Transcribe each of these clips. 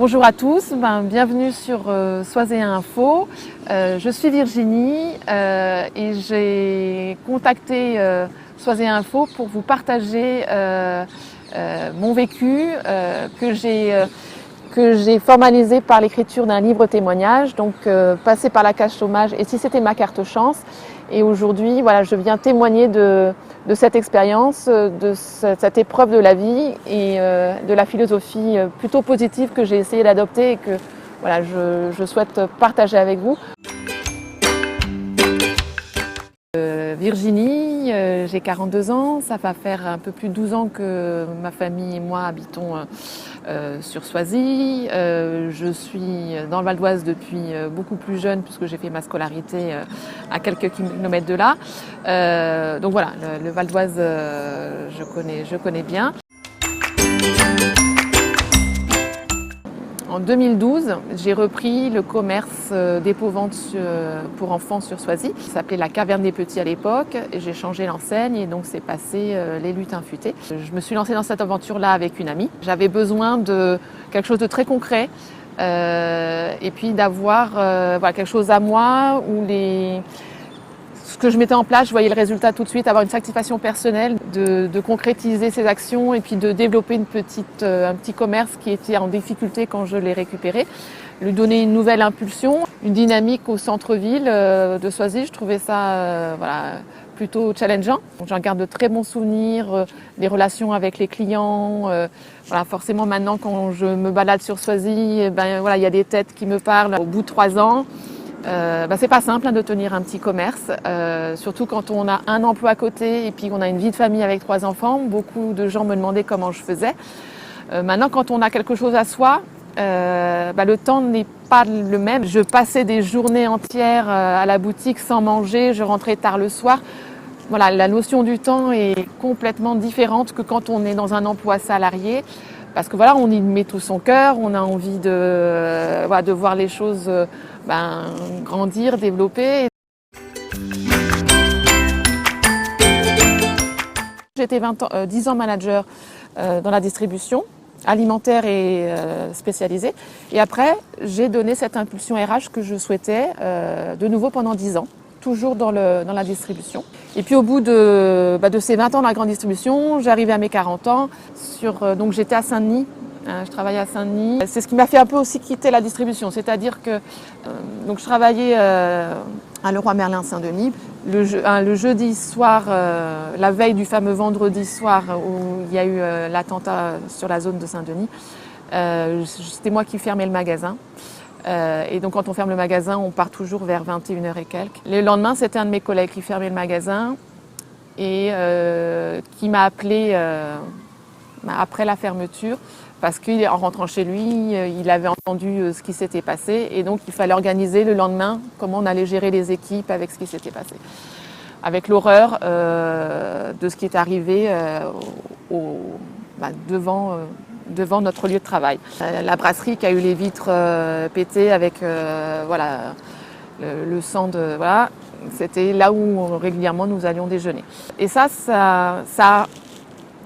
Bonjour à tous, bienvenue sur Soisea Info. Je suis Virginie et j'ai contacté Soisea Info pour vous partager mon vécu que j'ai formalisé par l'écriture d'un livre témoignage, donc passé par la case chômage et si c'était ma carte chance. Et aujourd'hui, voilà, je viens témoigner de cette expérience, de cette épreuve de la vie et de la philosophie plutôt positive que j'ai essayé d'adopter et que voilà, je souhaite partager avec vous. Virginie, j'ai 42 ans, ça va faire un peu plus de 12 ans que ma famille et moi habitons sur Soisy. Je suis dans le Val d'Oise depuis beaucoup plus jeune puisque j'ai fait ma scolarité à quelques kilomètres de là. Donc voilà, le Val d'Oise, je connais bien. En 2012, j'ai repris le commerce dépôt-vente pour enfants sur Soisy. Ça s'appelait la Caverne des Petits à l'époque. J'ai changé l'enseigne et donc c'est passé les lutins futés. Je me suis lancée dans cette aventure-là avec une amie. J'avais besoin de quelque chose de très concret et puis d'avoir voilà, quelque chose à moi où ce que je mettais en place, je voyais le résultat tout de suite, avoir une satisfaction personnelle, de concrétiser ces actions et puis de développer un petit commerce qui était en difficulté quand je l'ai récupéré, lui donner une nouvelle impulsion, une dynamique au centre-ville de Soisy. Je trouvais ça voilà, plutôt challengeant. J'en garde de très bons souvenirs, des relations avec les clients. Voilà, forcément maintenant quand je me balade sur Soisy, voilà, il y a des têtes qui me parlent. Au bout de 3 ans, c'est pas simple de tenir un petit commerce, surtout quand on a un emploi à côté et puis qu'on a une vie de famille avec 3 enfants. Beaucoup de gens me demandaient comment je faisais. Maintenant, quand on a quelque chose à soi, le temps n'est pas le même. Je passais des journées entières à la boutique sans manger, je rentrais tard le soir. Voilà, la notion du temps est complètement différente que quand on est dans un emploi salarié. Parce que voilà, on y met tout son cœur, on a envie de voir les choses grandir, développer. J'étais 10 ans manager dans la distribution alimentaire et spécialisée. Et après, j'ai donné cette impulsion RH que je souhaitais de nouveau pendant 10 ans, toujours dans la distribution. Et puis au bout de ces 20 ans dans la grande distribution, j'arrivais à mes 40 ans. Donc j'étais à Saint-Denis. Je travaillais à Saint-Denis. C'est ce qui m'a fait un peu aussi quitter la distribution, c'est-à-dire que donc je travaillais à Leroy Merlin Saint-Denis. Le jeudi soir, la veille du fameux vendredi soir où il y a eu l'attentat sur la zone de Saint-Denis, c'était moi qui fermais le magasin. Et donc quand on ferme le magasin, on part toujours vers 21h et quelques. Le lendemain, c'était un de mes collègues qui fermait le magasin et qui m'a appelé après la fermeture parce qu'en rentrant chez lui, il avait entendu ce qui s'était passé et donc il fallait organiser le lendemain comment on allait gérer les équipes avec ce qui s'était passé. Avec l'horreur de ce qui est arrivé devant notre lieu de travail. La brasserie qui a eu les vitres pétées avec voilà, le sang de... Voilà, c'était là où régulièrement nous allions déjeuner. Et ça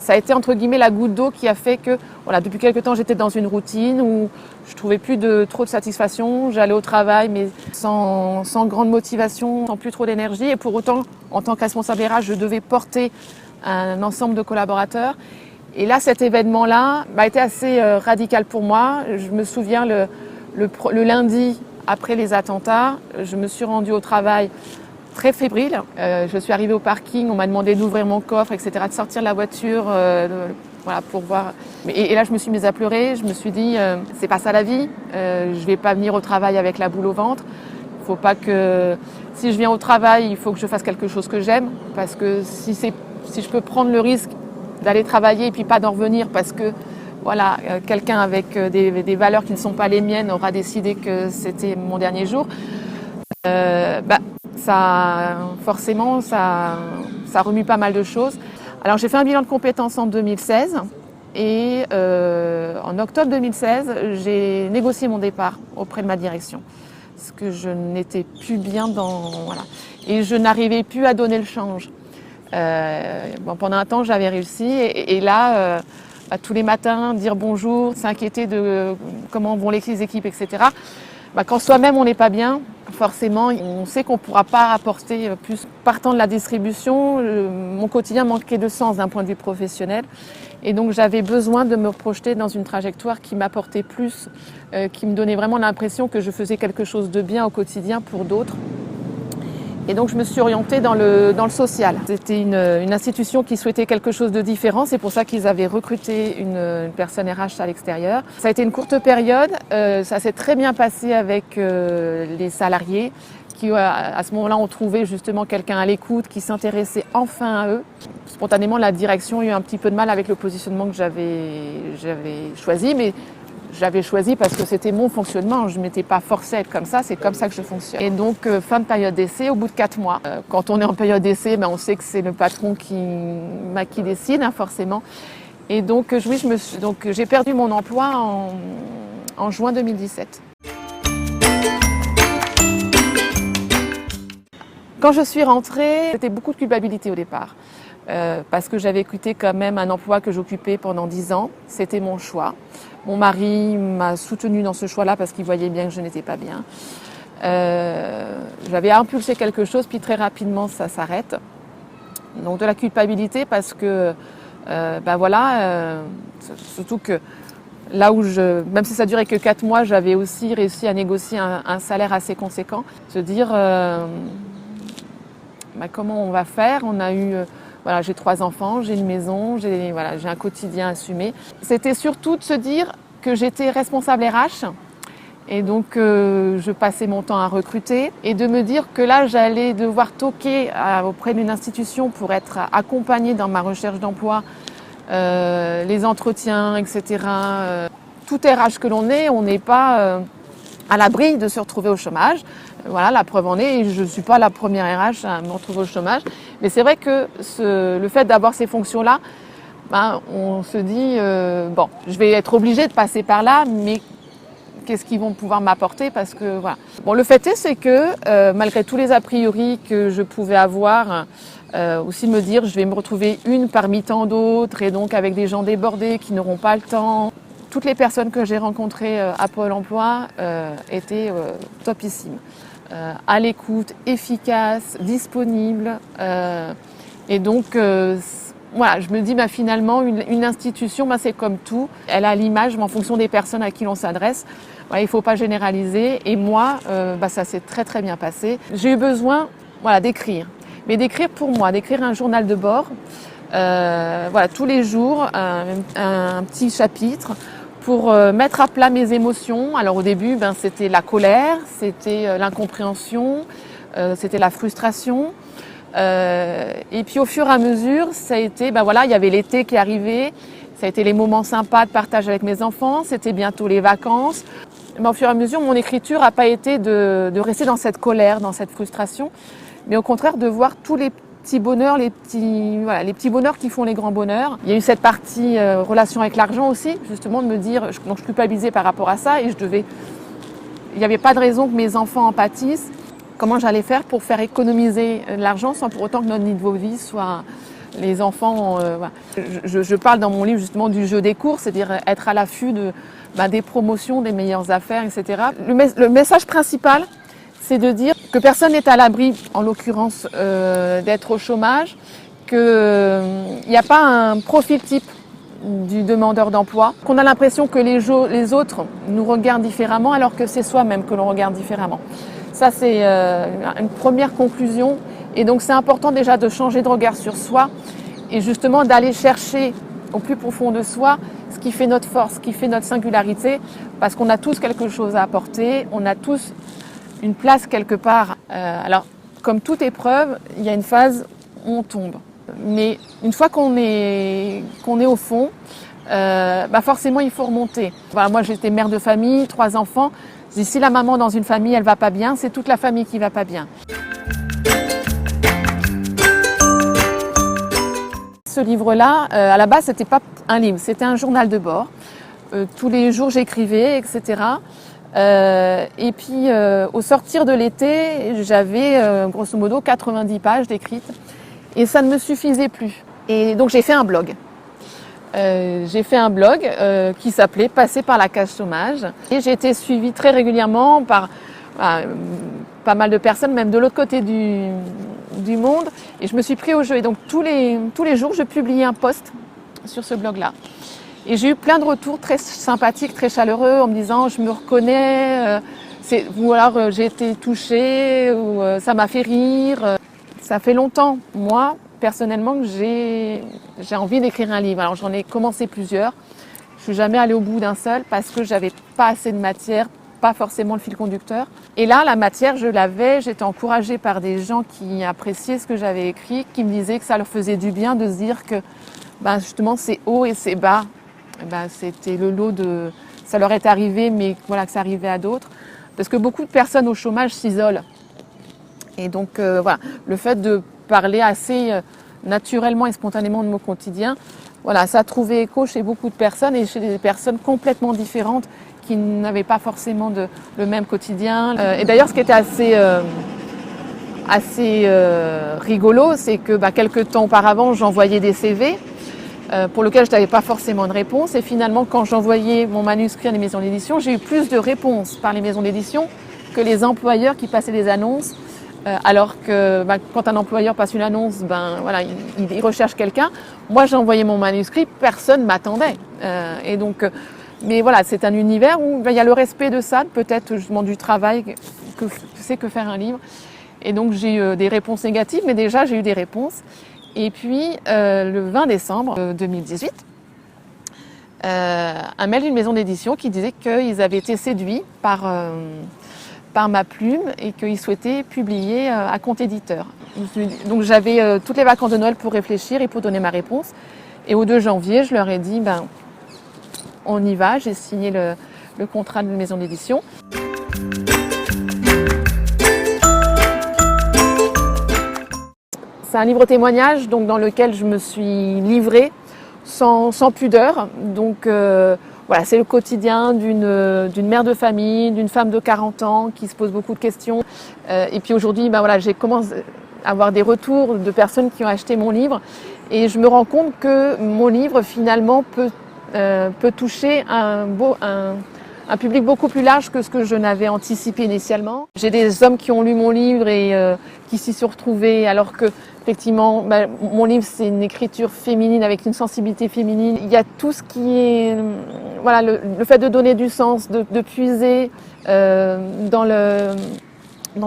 a été entre guillemets la goutte d'eau qui a fait que voilà, depuis quelque temps j'étais dans une routine où je trouvais plus trop de satisfaction. J'allais au travail mais sans grande motivation, sans plus trop d'énergie. Et pour autant, en tant que responsable RH, je devais porter un ensemble de collaborateurs. Et là, cet événement-là a été assez radical pour moi. Je me souviens le lundi après les attentats, je me suis rendue au travail très fébrile. Je suis arrivée au parking, on m'a demandé d'ouvrir mon coffre, etc., de sortir de la voiture, voilà, pour voir. Et là, je me suis mise à pleurer. Je me suis dit, c'est pas ça la vie. Je vais pas venir au travail avec la boule au ventre. Il faut pas que, si je viens au travail, il faut que je fasse quelque chose que j'aime, parce que si je peux prendre le risque d'aller travailler et puis pas d'en revenir parce que voilà, quelqu'un avec des valeurs qui ne sont pas les miennes aura décidé que c'était mon dernier jour, forcément ça remue pas mal de choses. Alors j'ai fait un bilan de compétences en 2016 et en octobre 2016 j'ai négocié mon départ auprès de ma direction parce que je n'étais plus bien voilà, et je n'arrivais plus à donner le change. Pendant un temps, j'avais réussi et là, tous les matins, dire bonjour, s'inquiéter de comment vont les équipes, etc. Quand soi-même on n'est pas bien, forcément on sait qu'on ne pourra pas apporter plus. Partant de la distribution, mon quotidien manquait de sens d'un point de vue professionnel. Et donc j'avais besoin de me projeter dans une trajectoire qui m'apportait plus, qui me donnait vraiment l'impression que je faisais quelque chose de bien au quotidien pour d'autres. Et donc je me suis orientée dans le social. C'était une institution qui souhaitait quelque chose de différent, c'est pour ça qu'ils avaient recruté une personne RH à l'extérieur. Ça a été une courte période, ça s'est très bien passé avec les salariés qui à ce moment-là ont trouvé justement quelqu'un à l'écoute, qui s'intéressait enfin à eux. Spontanément, la direction a eu un petit peu de mal avec le positionnement que j'avais choisi, mais j'avais choisi parce que c'était mon fonctionnement, je ne m'étais pas forcée à être comme ça, c'est comme ça que je fonctionne. Et donc, fin de période d'essai, au bout de 4 mois. Quand on est en période d'essai, on sait que c'est le patron qui décide, forcément. Et donc, oui, j'ai perdu mon emploi en juin 2017. Quand je suis rentrée, c'était beaucoup de culpabilité au départ. Parce que j'avais quitté quand même un emploi que j'occupais pendant 10 ans. C'était mon choix. Mon mari m'a soutenue dans ce choix-là parce qu'il voyait bien que je n'étais pas bien. J'avais impulsé quelque chose, puis très rapidement ça s'arrête. Donc de la culpabilité parce que, surtout que là où même si ça durait que 4 mois, j'avais aussi réussi à négocier un salaire assez conséquent. Se dire, comment on va faire? On a eu... j'ai 3 enfants, j'ai une maison, j'ai un quotidien assumé. C'était surtout de se dire que j'étais responsable RH et donc je passais mon temps à recruter et de me dire que là j'allais devoir toquer auprès d'une institution pour être accompagnée dans ma recherche d'emploi, les entretiens, etc. Tout RH que l'on est, on n'est pas à l'abri de se retrouver au chômage. Voilà, la preuve en est, et je ne suis pas la première RH à me retrouver au chômage. Mais c'est vrai que le fait d'avoir ces fonctions-là, on se dit, je vais être obligée de passer par là, mais qu'est-ce qu'ils vont pouvoir m'apporter? Parce que voilà. Bon, le fait est, c'est que malgré tous les a priori que je pouvais avoir, aussi me dire, je vais me retrouver une parmi tant d'autres, et donc avec des gens débordés qui n'auront pas le temps. Toutes les personnes que j'ai rencontrées à Pôle emploi étaient topissimes. À l'écoute, efficace, disponible. Et donc, je me dis finalement, une institution, c'est comme tout. Elle a l'image, mais en fonction des personnes à qui l'on s'adresse. Il ne faut pas généraliser. Et moi, ça s'est très très bien passé. J'ai eu besoin d'écrire. Mais d'écrire pour moi, d'écrire un journal de bord. Tous les jours, un petit chapitre pour mettre à plat mes émotions. Alors au début, c'était la colère, c'était l'incompréhension, c'était la frustration. Et puis au fur et à mesure, ça a été, il y avait l'été qui arrivait, ça a été les moments sympas de partage avec mes enfants, c'était bientôt les vacances. Au fur et à mesure, mon écriture n'a pas été de rester dans cette colère, dans cette frustration, mais au contraire de voir tous les petits bonheurs, les petits bonheurs qui font les grands bonheurs. Il y a eu cette partie relation avec l'argent aussi, justement de me dire, donc je culpabilisais par rapport à ça et il n'y avait pas de raison que mes enfants en pâtissent. Comment j'allais faire pour faire économiser de l'argent sans pour autant que notre niveau de vie soit... Les enfants, je parle dans mon livre justement du jeu des cours, c'est-à-dire être à l'affût des promotions, des meilleures affaires, etc. Le message principal, c'est de dire que personne n'est à l'abri, en l'occurrence, d'être au chômage, qu'il n'y a pas un profil type du demandeur d'emploi, qu'on a l'impression que les autres nous regardent différemment alors que c'est soi-même que l'on regarde différemment. Ça, c'est une première conclusion. Et donc, c'est important déjà de changer de regard sur soi et justement d'aller chercher au plus profond de soi ce qui fait notre force, ce qui fait notre singularité, parce qu'on a tous quelque chose à apporter, on a tous une place quelque part. Alors, comme toute épreuve, il y a une phase où on tombe. Mais une fois qu'on est au fond, forcément, il faut remonter. Voilà, moi, j'étais mère de famille, 3 enfants. Si la maman dans une famille, elle va pas bien, c'est toute la famille qui va pas bien. Ce livre-là, à la base, c'était pas un livre, c'était un journal de bord. Tous les jours, j'écrivais, etc. Et puis, au sortir de l'été, j'avais grosso modo 90 pages d'écrites et ça ne me suffisait plus. Et donc, j'ai fait un blog. J'ai fait un blog qui s'appelait Passer par la case chômage et j'ai été suivie très régulièrement par pas mal de personnes, même de l'autre côté du monde, et je me suis pris au jeu. Et donc tous les jours, je publiais un post sur ce blog-là. Et j'ai eu plein de retours très sympathiques, très chaleureux, en me disant je me reconnais, ou alors j'ai été touchée, ou ça m'a fait rire. Ça fait longtemps, moi, personnellement, que j'ai envie d'écrire un livre. Alors j'en ai commencé plusieurs. Je suis jamais allée au bout d'un seul parce que j'avais pas assez de matière, pas forcément le fil conducteur. Et là, la matière, je l'avais. J'étais encouragée par des gens qui appréciaient ce que j'avais écrit, qui me disaient que ça leur faisait du bien de se dire que, justement, c'est haut et c'est bas. C'était le lot de... Ça leur est arrivé, mais voilà, que ça arrivait à d'autres. Parce que beaucoup de personnes au chômage s'isolent. Et donc, voilà, le fait de parler assez naturellement et spontanément de mon quotidien, voilà, ça a trouvé écho chez beaucoup de personnes et chez des personnes complètement différentes qui n'avaient pas forcément le même quotidien. Et d'ailleurs, ce qui était assez rigolo, c'est que quelques temps auparavant, j'envoyais des CV pour lesquels je n'avais pas forcément de réponse. Et finalement, quand j'envoyais mon manuscrit à des maisons d'édition, j'ai eu plus de réponses par les maisons d'édition que les employeurs qui passaient des annonces. Alors que quand un employeur passe une annonce, voilà, il recherche quelqu'un. Moi, j'ai envoyé mon manuscrit, personne m'attendait. Et donc, mais voilà, c'est un univers où il y a le respect de ça, peut-être justement du travail que c'est que faire un livre. Et donc, j'ai eu des réponses négatives, mais déjà, j'ai eu des réponses. Et puis, le 20 décembre 2018, un mail d'une maison d'édition qui disait qu'ils avaient été séduits par ma plume et qu'ils souhaitaient publier à compte éditeur. Donc j'avais toutes les vacances de Noël pour réfléchir et pour donner ma réponse. Et au 2 janvier, je leur ai dit, on y va, j'ai signé le contrat de maison d'édition. C'est un livre témoignage donc, dans lequel je me suis livrée sans pudeur. Donc voilà, c'est le quotidien d'une mère de famille, d'une femme de 40 ans qui se pose beaucoup de questions. Et puis aujourd'hui, voilà, j'ai commencé à avoir des retours de personnes qui ont acheté mon livre. Et je me rends compte que mon livre, finalement, peut toucher un public beaucoup plus large que ce que je n'avais anticipé initialement. J'ai des hommes qui ont lu mon livre et qui s'y sont retrouvés, alors que effectivement, mon livre c'est une écriture féminine avec une sensibilité féminine. Il y a tout ce qui est, voilà, le fait de donner du sens, de puiser dans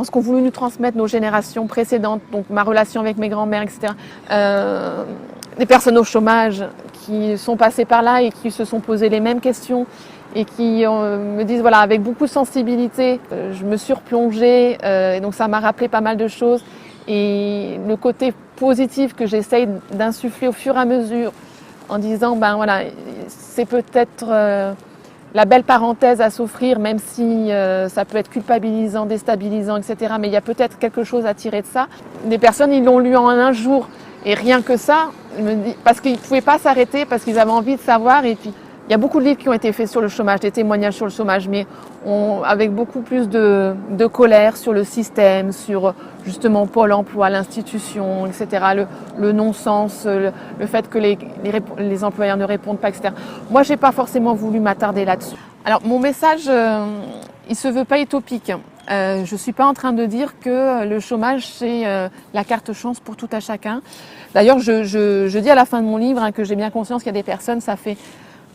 ce qu'ont voulu nous transmettre nos générations précédentes, donc ma relation avec mes grands-mères, etc. Des personnes au chômage qui sont passées par là et qui se sont posées les mêmes questions et qui me disent, voilà, avec beaucoup de sensibilité, je me suis replongée, et donc ça m'a rappelé pas mal de choses. Et le côté positif que j'essaye d'insuffler au fur et à mesure, en disant, voilà, c'est peut-être la belle parenthèse à s'offrir, même si ça peut être culpabilisant, déstabilisant, etc. Mais il y a peut-être quelque chose à tirer de ça. Des personnes, ils l'ont lu en un jour, et rien que ça, parce qu'ils ne pouvaient pas s'arrêter, parce qu'ils avaient envie de savoir. Et puis, il y a beaucoup de livres qui ont été faits sur le chômage, des témoignages sur le chômage, mais avec beaucoup plus de colère sur le système, sur justement Pôle emploi, l'institution, etc., le non-sens, le fait que les employeurs ne répondent pas, etc. Moi, j'ai pas forcément voulu m'attarder là-dessus. Alors, mon message, il se veut pas utopique. Je suis pas en train de dire que le chômage, c'est la carte chance pour tout à chacun. D'ailleurs, je dis à la fin de mon livre que j'ai bien conscience qu'il y a des personnes, ça fait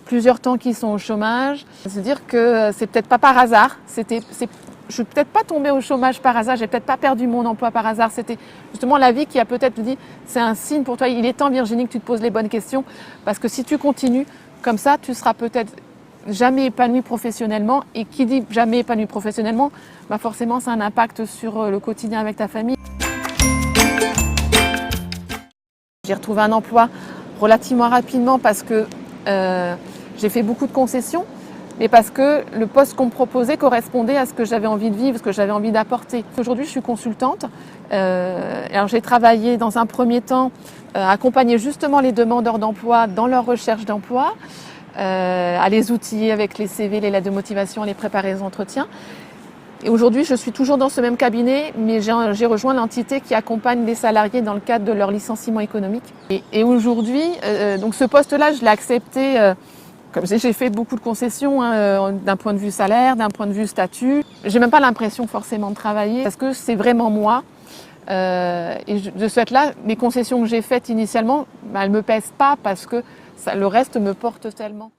plusieurs temps qu'ils sont au chômage. C'est-à-dire que c'est peut-être pas par hasard. Je suis peut-être pas tombée au chômage par hasard. J'ai peut-être pas perdu mon emploi par hasard. C'était justement la vie qui a peut-être dit, c'est un signe pour toi. Il est temps, Virginie, que tu te poses les bonnes questions. Parce que si tu continues comme ça, tu seras peut-être jamais épanouie professionnellement. Et qui dit jamais épanouie professionnellement, forcément, ça a un impact sur le quotidien avec ta famille. J'ai retrouvé un emploi relativement rapidement parce que j'ai fait beaucoup de concessions, mais parce que le poste qu'on me proposait correspondait à ce que j'avais envie de vivre, ce que j'avais envie d'apporter. Aujourd'hui, je suis consultante. Alors, j'ai travaillé dans un premier temps à accompagner justement les demandeurs d'emploi dans leur recherche d'emploi, à les outiller avec les CV, les lettres de motivation, à les préparer aux entretiens. Et aujourd'hui, je suis toujours dans ce même cabinet, mais j'ai rejoint l'entité qui accompagne les salariés dans le cadre de leur licenciement économique. Et aujourd'hui, donc ce poste-là, je l'ai accepté. Comme j'ai fait beaucoup de concessions d'un point de vue salaire, d'un point de vue statut. J'ai même pas l'impression forcément de travailler parce que c'est vraiment moi. Et de ce fait-là, les concessions que j'ai faites initialement, elles me pèsent pas parce que le reste me porte tellement.